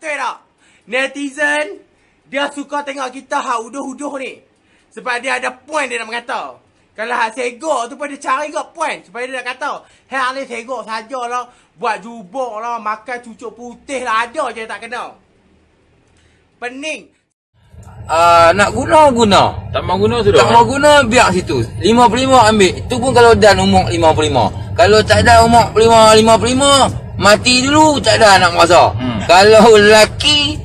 betul tak? Netizen, dia suka tengok kita hak uduh-uduh ni. Sebab dia ada point dia nak mengata. Kalau hak segok tu pun dia cari ke point. Supaya dia nak kata, hak ni segok sajalah. Buat jubuk lah, makan cucuk putih lah. Ada je tak kena. Pening. Nak guna. Tak mau guna sudah. Tak mau guna, biar situ. 55 ambil. Itu pun kalau dan umur 55. Kalau tak ada umur 55, mati dulu, tak ada anak masa. Kalau lelaki,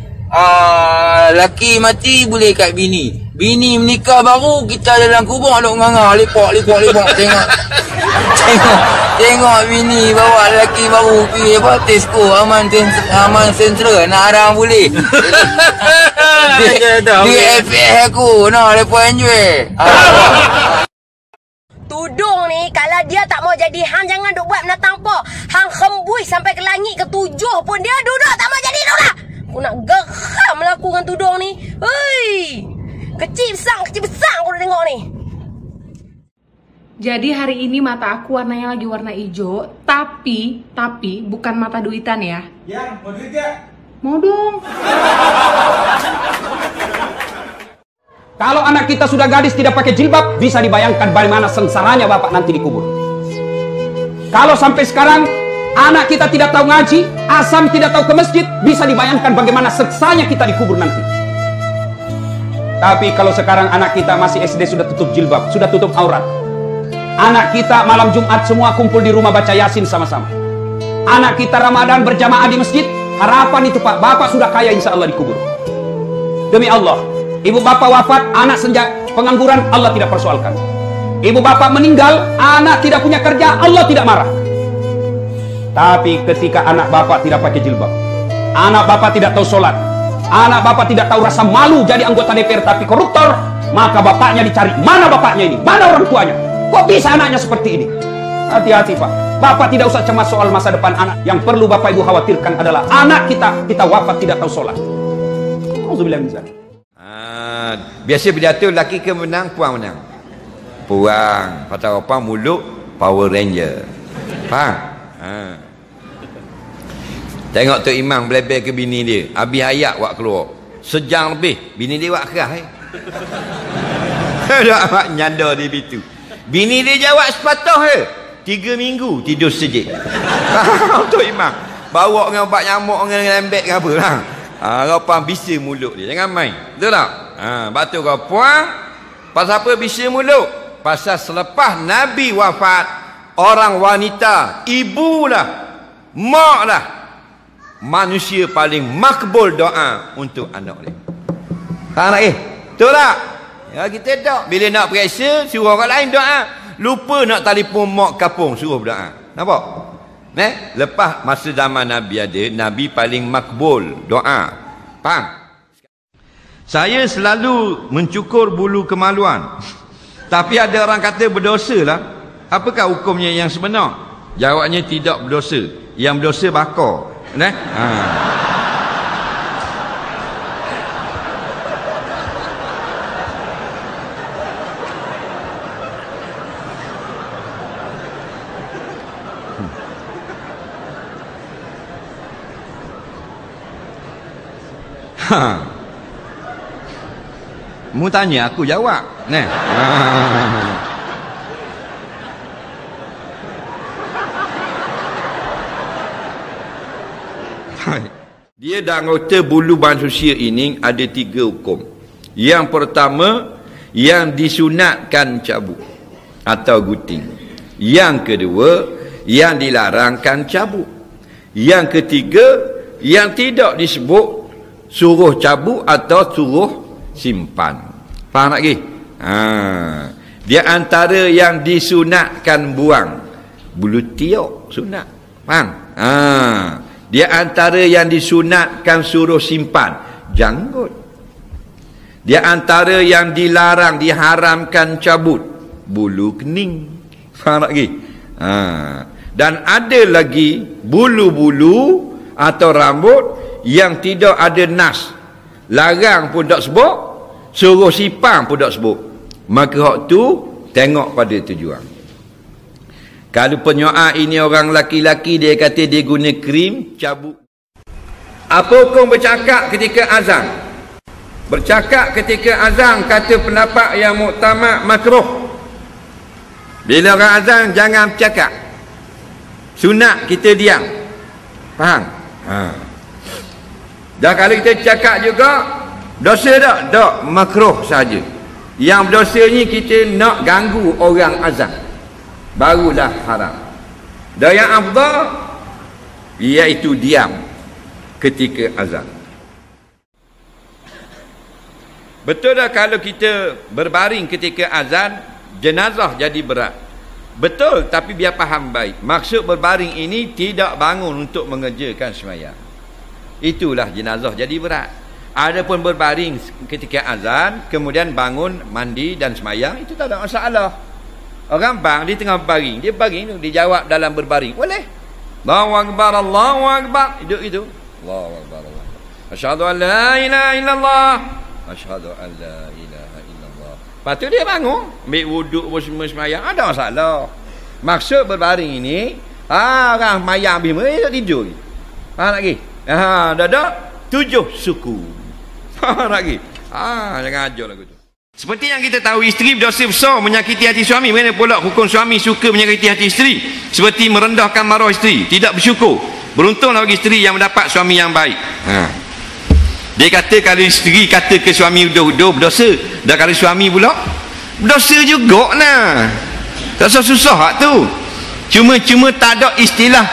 lelaki mati boleh kat bini. Bini menikah baru, kita dalam kubur duk nganga, lepak. Tengok bini bawa lelaki baru pergi apa Tesco, Aman Central, nak arang boleh. Di FF aku, nak lepas enjoy. Tudung ni, kalau dia tak mau jadi hang, jangan duk buat menatang pok. Hang khembui sampai ke langit ke-7 pun dia duduk tak mau jadi tu lah. Aku nak geram melakukan tudung ni. Hei, kecil besar aku dah tengok ni. Jadi hari ini mata aku warnanya lagi warna hijau, tapi bukan mata duitan ya. Ya, mau duit gak? Mau dong. Kalau anak kita sudah gadis tidak pakai jilbab, bisa dibayangkan bagaimana sengsaranya bapak nanti dikubur. Kalau sampai sekarang anak kita tidak tahu ngaji, asam tidak tahu ke masjid, bisa dibayangkan bagaimana seksanya kita dikubur nanti. Tapi kalau sekarang anak kita masih SD sudah tutup jilbab, sudah tutup aurat. Anak kita malam Jumat semua kumpul di rumah baca Yasin sama-sama. Anak kita Ramadan berjamaah di masjid, harapan itu Pak, bapak sudah kaya insya Allah dikubur. Demi Allah, ibu bapak wafat, anak senja pengangguran, Allah tidak persoalkan. Ibu bapak meninggal, anak tidak punya kerja, Allah tidak marah. Tapi ketika anak bapak tidak pakai jilbab, anak bapak tidak tahu sholat, anak bapak tidak tahu rasa malu jadi anggota DPR tapi koruptor, maka bapaknya dicari. Mana bapaknya ini? Mana orang tuanya? Kok bisa anaknya seperti ini? Hati-hati Pak. Bapak tidak usah cemas soal masa depan anak. Yang perlu bapak ibu khawatirkan adalah anak kita wafat tidak tahu sholat. Auzubillah min dzalik. Biasa pidato lelaki ke menang, puang menang. Puang, patah apa mulut Power Ranger. Faham? Tengok tu imam belebel ke bini dia. Habis ayat wak keluar. Sejam lebih bini dia wak kerah. Dak mak nyanda di situ. Bini dia jawab sepatah je. 3 minggu tidur sejik. Untuk imam. Bawa dengan obat nyamuk dengan lembek ke apa lah. Rapang bisa mulut dia. Jangan main. Betul tak? Batu kau puang. Pasal apa bisa mulut? Pasal selepas Nabi wafat, orang wanita, ibu lah, mak lah, manusia paling makbul doa untuk anak dia. Faham tak? Betul tak? Ya kita tak. Bila nak periksa, suruh orang lain doa. Lupa nak telefon mak kapung, suruh berdoa. Nampak? Lepas masa zaman Nabi ada, Nabi paling makbul doa. Faham? Saya selalu mencukur bulu kemaluan. Tapi ada orang kata berdosa lah. Apakah hukumnya yang sebenar? Jawabnya tidak berdosa. Yang berdosa bakar. Mu tanya aku jawab. Dia dah anggota bulu manusia ini ada 3 hukum. Yang pertama, yang disunatkan cabut atau gunting. Yang kedua, yang dilarangkan cabut. Yang ketiga, yang tidak disebut suruh cabut atau suruh simpan. Faham tak lagi? Dia antara yang disunatkan buang, bulu tiok sunat. Faham? Dia antara yang disunatkan suruh simpan, janggut. Dia antara yang dilarang, diharamkan cabut, bulu kening. Faham tak lagi? Dan ada lagi bulu-bulu atau rambut yang tidak ada nas. Larang pun tak sebut, suruh simpan pun tak sebut. Maka hak tu tengok pada tujuan. Kalau penyoal ini orang laki-laki, dia kata dia guna krim cabut. Apa hukum bercakap ketika azan? Bercakap ketika azan kata pendapat yang muktamad makruh. Bila orang azan jangan bercakap. Sunat kita diam. Faham? Dan kalau kita cakap juga, dosa tak? Tak, makruh saja. Yang berdosa ni kita nak ganggu orang azan, barulah haram. Dan yang afdal iaitu diam ketika azan. Betul tak kalau kita berbaring ketika azan, jenazah jadi berat? Betul, tapi biar faham baik. Maksud berbaring ini tidak bangun untuk mengerjakan sembahyang. Itulah jenazah jadi berat. Adapun berbaring ketika azan, kemudian bangun, mandi dan sembahyang, itu tak ada masalah. Orang bang, dia tengah berbaring, dia baring tu, dia jawab dalam berbaring, boleh. Allahu Akbar, Allahu Akbar. Duduk itu. Allahu Akbar, Allahu Akbar. Asyhadu an la ilaha illallah. Asyhadu an la ilaha illallah. Lepas tu dia bangun, ambil wuduk semua sembahyang, ada masalah. Maksud berbaring ini, orang mayang habis mereka tidur. Faham lagi? Dah 7 suku. Faham lagi? Jangan ajar lagu tu. Seperti yang kita tahu, isteri berdosa besar menyakiti hati suami. Bagaimana pula hukum suami suka menyakiti hati isteri? Seperti merendahkan maruah isteri, tidak bersyukur. Beruntunglah bagi isteri yang mendapat suami yang baik. Dia kata kalau isteri kata ke suami udah berdosa, dan kalau suami pula berdosa juga lah. Tak susah hak tu. Cuma tak ada istilah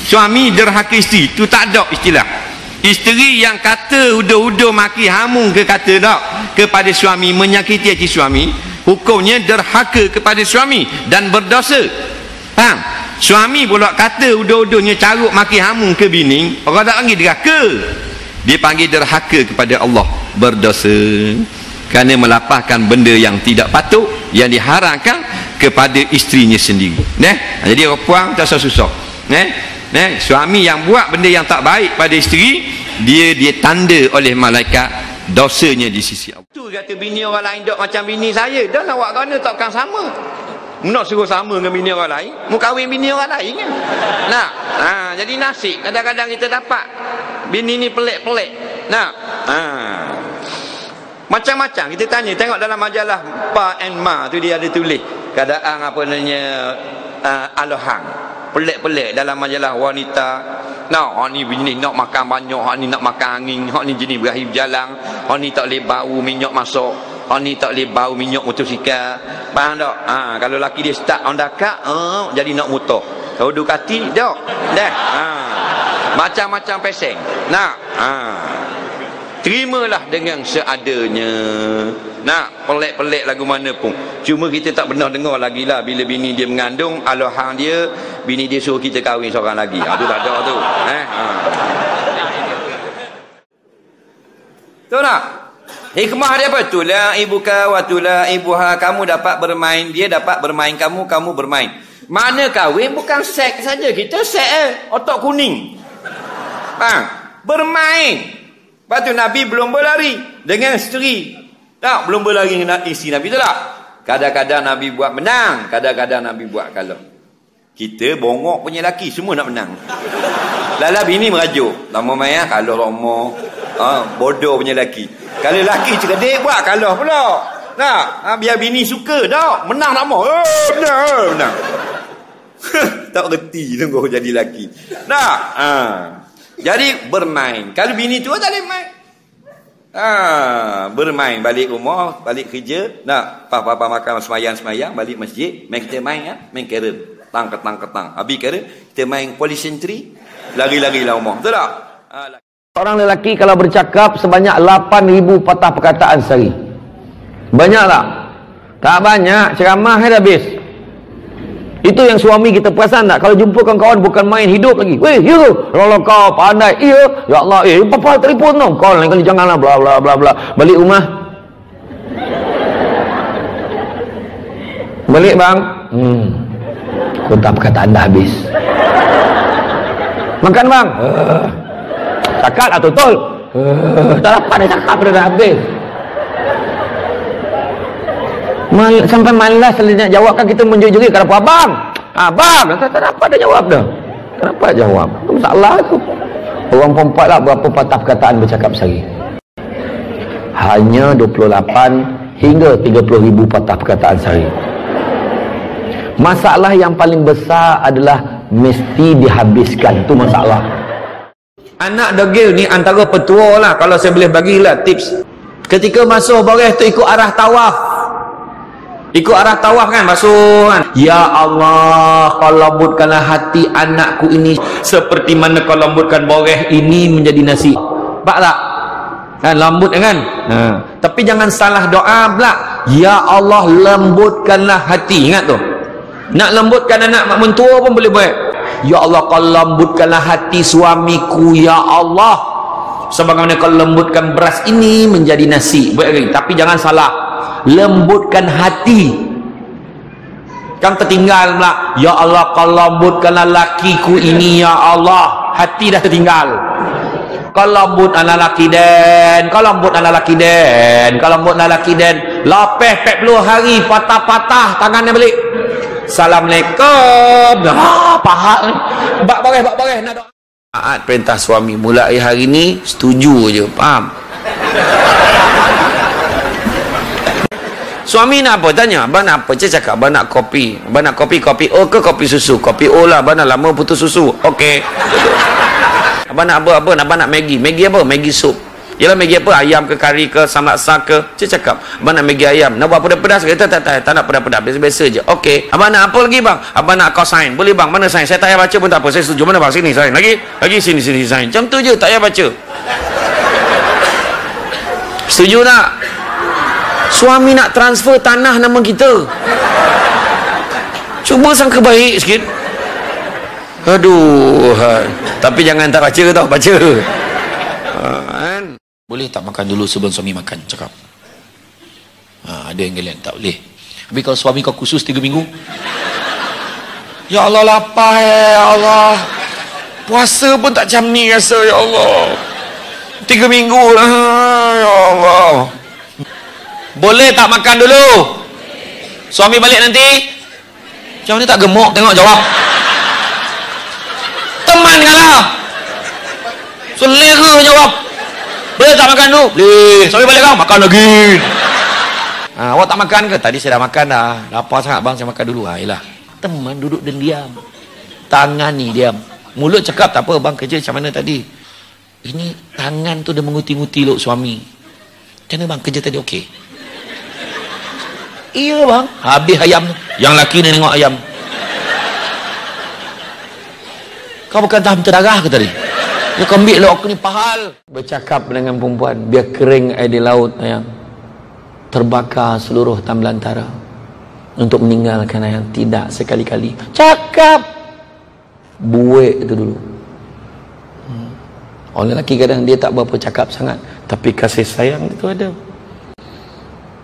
suami derhaka isteri. Tu tak ada istilah. Isteri yang kata udah maki hamun ke kata tak kepada suami, menyakiti hati suami, hukumnya derhaka kepada suami dan berdosa. Faham? Suami pula kata udah-udahnya carut maki hamun ke bini, orang tak panggil derhaka. Dia panggil derhaka kepada Allah, berdosa kerana melapahkan benda yang tidak patut, yang diharamkan kepada isterinya sendiri. Jadi orang puang tak susah. Suami yang buat benda yang tak baik pada isteri, dia tanda oleh malaikat dosanya di sisi Allah. Tu kata bini orang lain dok macam bini saya, dah nak buat kerana takkan sama. Nak suruh sama dengan bini orang lain, mu kahwin bini orang lain kan. Nah, jadi nasib kadang-kadang kita dapat bini ni pelik-pelik. Nah, macam-macam kita tanya, tengok dalam majalah Pa and Ma tu dia ada tulis keadaan apa namanya alohang. Pelik-pelik dalam majalah wanita. Hak ni bini nak makan banyak, hak ni nak makan angin, hak ni jenis berakhir berjalan, hak ni tak boleh bau minyak masuk, hak ni tak boleh bau minyak motosikal. Faham tak? Kalau laki dia start on dakak, jadi nak motor. Kalau Ducati, dah. Macam-macam peseng. Terimalah dengan seadanya. Pelik-pelik lagu mana pun. Cuma kita tak pernah dengar lagi lah bila bini dia mengandung, alohang dia, bini dia suruh kita kahwin seorang lagi. Itu tak ada tu. Tahu tak? Hikmah dia apa? Tula ibuka wa tula ibuha. Kamu dapat bermain, dia dapat bermain kamu, kamu bermain. Mana kahwin bukan seks saja. Kita seks otak kuning. Bermain. Lepas tu Nabi belum berlari dengan isteri. Tak, belum berlari dengan isteri Nabi tu tak? Kadang-kadang Nabi buat menang, kadang-kadang Nabi buat kalah. Kita bongok punya laki, semua nak menang. Lala bini merajuk. Lama maya kalah Roma. Bodoh punya laki. Kalau laki cerdik buat kalah pula. Tak? Biar bini suka tak? Menang tak mau. Menang. Tak reti tunggu jadi laki. Tak? Jadi bermain. Kalau bini tua tak boleh main. Bermain, balik rumah, balik kerja, nak papa makan semayang, balik masjid, main kita main main carrom, ketang. Habis carrom, kita main polisentri, lari-lari lah rumah. Betul tak? Orang lelaki kalau bercakap sebanyak 8,000 patah perkataan sehari. Banyak tak? Tak banyak, ceramah dah habis. Itu yang suami kita perasan tak? Kalau jumpa kawan-kawan bukan main, hidup lagi. Weh, ya ke? Kalau kau pandai, iya. Ya Allah, papa telefon dong. Kau lain kali janganlah, bla bla bla bla. Balik rumah. Balik bang. Kota perkataan dah habis. Makan bang. Cakap lah tutul. Tak dapat dah cakap dah habis. Sampai malas nak jawab kan kita menjuri kalau abang tak dapat dah jawab dah. Tak dapat jawab. Itu masalah tu. Orang perempuan lah berapa patah perkataan bercakap sehari? Hanya 28 hingga 30,000 patah perkataan sehari. Masalah yang paling besar adalah mesti dihabiskan. Itu masalah. Anak degil ni antara petua lah. Kalau saya boleh bagilah tips. Ketika masuk baris tu ikut arah tawaf. Ikut arah tawaf kan, masuk kan. Ya Allah, kau lembutkanlah hati anakku ini seperti mana kau lembutkan baris ini menjadi nasi. Nampak tak? Kan lembut kan? Tapi jangan salah doa pula. Ya Allah, lembutkanlah hati. Ingat tu. Nak lembutkan anak mak mentua pun boleh buat. Ya Allah, kau lembutkanlah hati suamiku, ya Allah, sebagaimana kau lembutkan beras ini menjadi nasi. Buat lagi. Tapi jangan salah, lembutkan hati. Kan tertinggal pula. Ya Allah, kau lembutkanlah lakiku ini, ya Allah. Hati dah tertinggal. Kau lembut anak laki den, kau lembut anak laki den, kau lembut anak laki den. Lapeh 40 hari patah-patah tangannya balik. Assalamualaikum. Pahat ni. Bak baris nak doa. Taat perintah suami. Mulai hari ni setuju je, faham? Suami nak apa? Tanya, abang nak apa? Saya cakap, abang nak kopi. Abang nak kopi O ke kopi susu? Kopi O lah, abang dah lama putus susu. Okey. Abang nak apa? Abang nak Maggi. Maggi apa? Maggi sup. Yalah, Maggi apa? Ayam ke, kari ke, samlaksa ke? Saya cakap, abang nak Maggi ayam. Nak buat pedas-pedas ke? Tak nak pedas-pedas. Biasa-biasa je. Okey. Abang nak apa lagi bang? Abang nak cosine. Boleh bang? Mana sign? Saya tak payah baca pun tak apa. Saya setuju. Mana bang? Sini sign. Lagi sini sign. Macam tu je. Tak payah baca. Setuju tak? Suami nak transfer tanah nama kita. Cuba sangka baik sikit. Aduh. Tapi jangan tak baca tau. Baca. Boleh tak makan dulu sebelum suami makan? Cakap. Ada yang galian tak boleh. Tapi kalau suami kau khusus 3 minggu. Ya Allah, lapar ya Allah. Puasa pun tak macam ni rasa, ya Allah. 3 minggu lah, ya Allah. Boleh tak makan dulu? Suami balik nanti? Macam ni tak gemuk, tengok jawab. Temankanlah. Selera jawab. Boleh tak makan dulu? Boleh. Suami balik kau, makan lagi. Awak tak makan ke? Tadi saya dah makan dah. Lapar sangat bang, saya makan dulu. Yelah. Teman duduk dan diam. Tangan ni diam. Mulut cakap tak apa, bang kerja macam mana tadi? Ini tangan tu dia menguti-nguti luk suami. Macam mana bang kerja tadi? Okey. Iya bang. Habis ayam tu. Yang laki ni tengok ayam. Kau bukan tak minta darah ke tadi? Dia kembik lah aku ni pahal. Bercakap dengan perempuan, biar kering air di laut ayam. Terbakar seluruh tan belantara. Untuk meninggalkan ayam. Tidak sekali-kali. Cakap. Buik itu dulu. Orang lelaki kadang dia tak berapa cakap sangat. Tapi kasih sayang itu ada.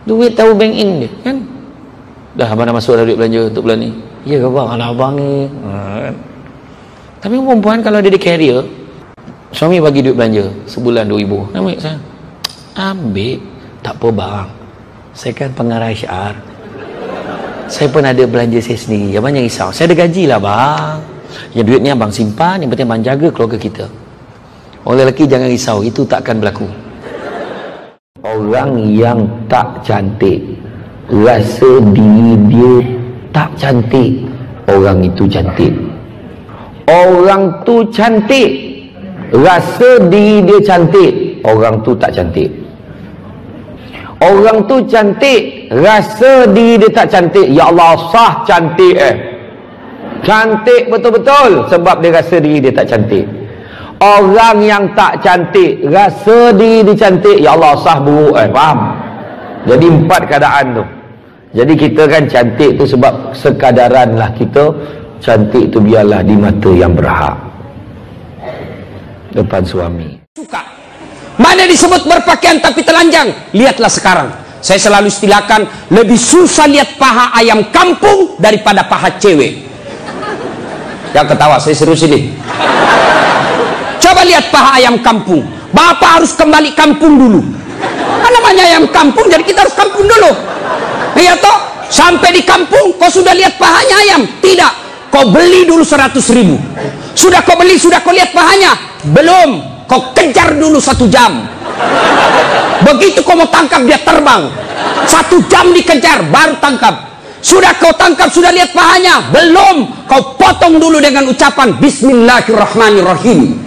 Duit tahu bank in dia kan. Dah abang dah masuk dah duit belanja untuk bulan ni. Ya ke bang? Alah abang ni. Tapi perempuan kalau dia di carrier, suami bagi duit belanja sebulan 2,000. Ambil saya. Ambil. Tak apa bang. Saya kan pengarah HR. Saya pun ada belanja saya sendiri. Abang jangan risau. Saya ada gaji lah bang. Yang duit ni abang simpan. Yang penting abang jaga keluarga kita. Orang lelaki jangan risau. Itu takkan berlaku. Orang yang tak cantik, rasa diri dia tak cantik, orang itu cantik. Orang tu cantik, rasa diri dia cantik, orang tu tak cantik. Orang tu cantik, rasa diri dia tak cantik. Ya Allah, sah cantik cantik betul-betul sebab dia rasa diri dia tak cantik. Orang yang tak cantik, rasa diri dia cantik, ya Allah, sah buruk faham? Jadi 4 keadaan tu. Jadi kita kan cantik tu sebab sekadaran lah kita. Cantik tu biarlah di mata yang berhak depan suami. Suka. Mana disebut berpakaian tapi telanjang? Lihatlah sekarang. Saya selalu istilahkan, lebih susah lihat paha ayam kampung daripada paha cewek. Jangan ketawa, saya serius ini. Coba lihat paha ayam kampung. Bapak harus kembali kampung dulu. Apa namanya ayam kampung? Jadi kita harus kampung dulu. Iya toh? Sampai di kampung, kau sudah lihat pahanya ayam? Tidak. kau beli dulu 100.000. Sudah kau beli, sudah kau lihat pahanya? Belum, kau kejar dulu 1 jam. Begitu kau mau tangkap, dia terbang. 1 jam dikejar, baru tangkap. Sudah kau tangkap, sudah lihat pahanya? Belum, kau potong dulu dengan ucapan Bismillahirrahmanirrahim.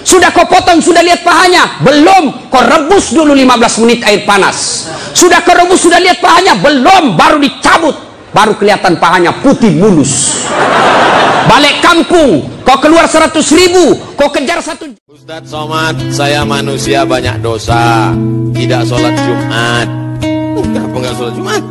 Sudah kau potong, sudah lihat pahanya? Belum, kau rebus dulu 15 menit air panas. Sudah kau rebus, sudah lihat pahanya? Belum, baru dicabut. Baru kelihatan pahanya putih mulus. Balik kampung, kau keluar 100.000, kau kejar 1. Ustadz Somad, saya manusia banyak dosa, tidak sholat Jumat. Kenapa nggak sholat Jumat?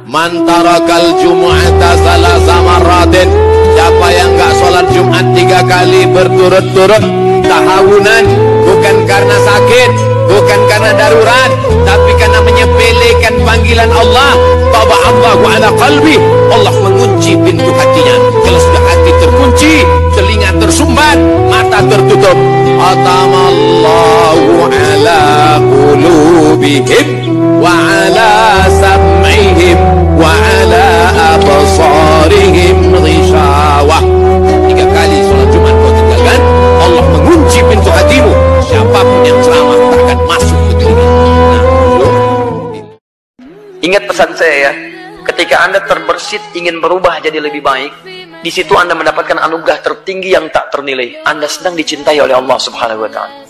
Man tarakal jumu'ata salasa marratin, siapa yang nggak sholat Jumat 3 kali berturut-turut, tahawunan, bukan karena sakit, bukan karena darurat, tapi karena menyepelekan panggilan Allah, taba'allahu ala qalbi, Allah mengunci pintu hatinya. Kalau sudah hati terkunci, telinga tersumbat, mata tertutup, atamallahu ala qulubihim wa ala sam'ihim wa ala absarihim ghishawah. 3 kali sholat Jumat kau tinggalkan, Allah mengunci pintu hatimu. Siapapun yang ceramah takkan masuk ke telinga. Ingat pesan saya ya, ketika Anda terbersit ingin berubah jadi lebih baik, di situ Anda mendapatkan anugerah tertinggi yang tak ternilai. Anda sedang dicintai oleh Allah Subhanahu wa Ta'ala.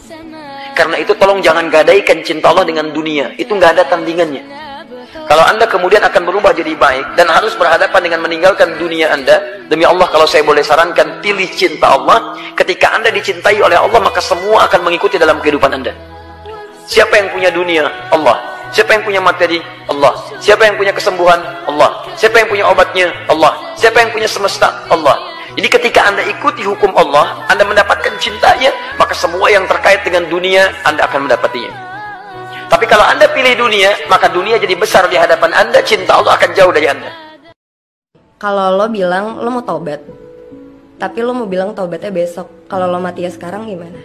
Karena itu tolong jangan gadaikan cinta Allah dengan dunia, itu nggak ada tandingannya. Kalau Anda kemudian akan berubah jadi baik dan harus berhadapan dengan meninggalkan dunia Anda, demi Allah kalau saya boleh sarankan, pilih cinta Allah. Ketika Anda dicintai oleh Allah, maka semua akan mengikuti dalam kehidupan Anda. Siapa yang punya dunia? Allah. Siapa yang punya materi? Allah. Siapa yang punya kesembuhan? Allah. Siapa yang punya obatnya? Allah. Siapa yang punya semesta? Allah. Jadi ketika Anda ikuti hukum Allah, Anda mendapatkan cintanya, maka semua yang terkait dengan dunia, Anda akan mendapatinya. Tapi kalau Anda pilih dunia, maka dunia jadi besar di hadapan Anda, cinta Allah akan jauh dari Anda. Kalau lo bilang lo mau taubat, tapi lo mau bilang taubatnya besok, kalau lo mati ya sekarang gimana?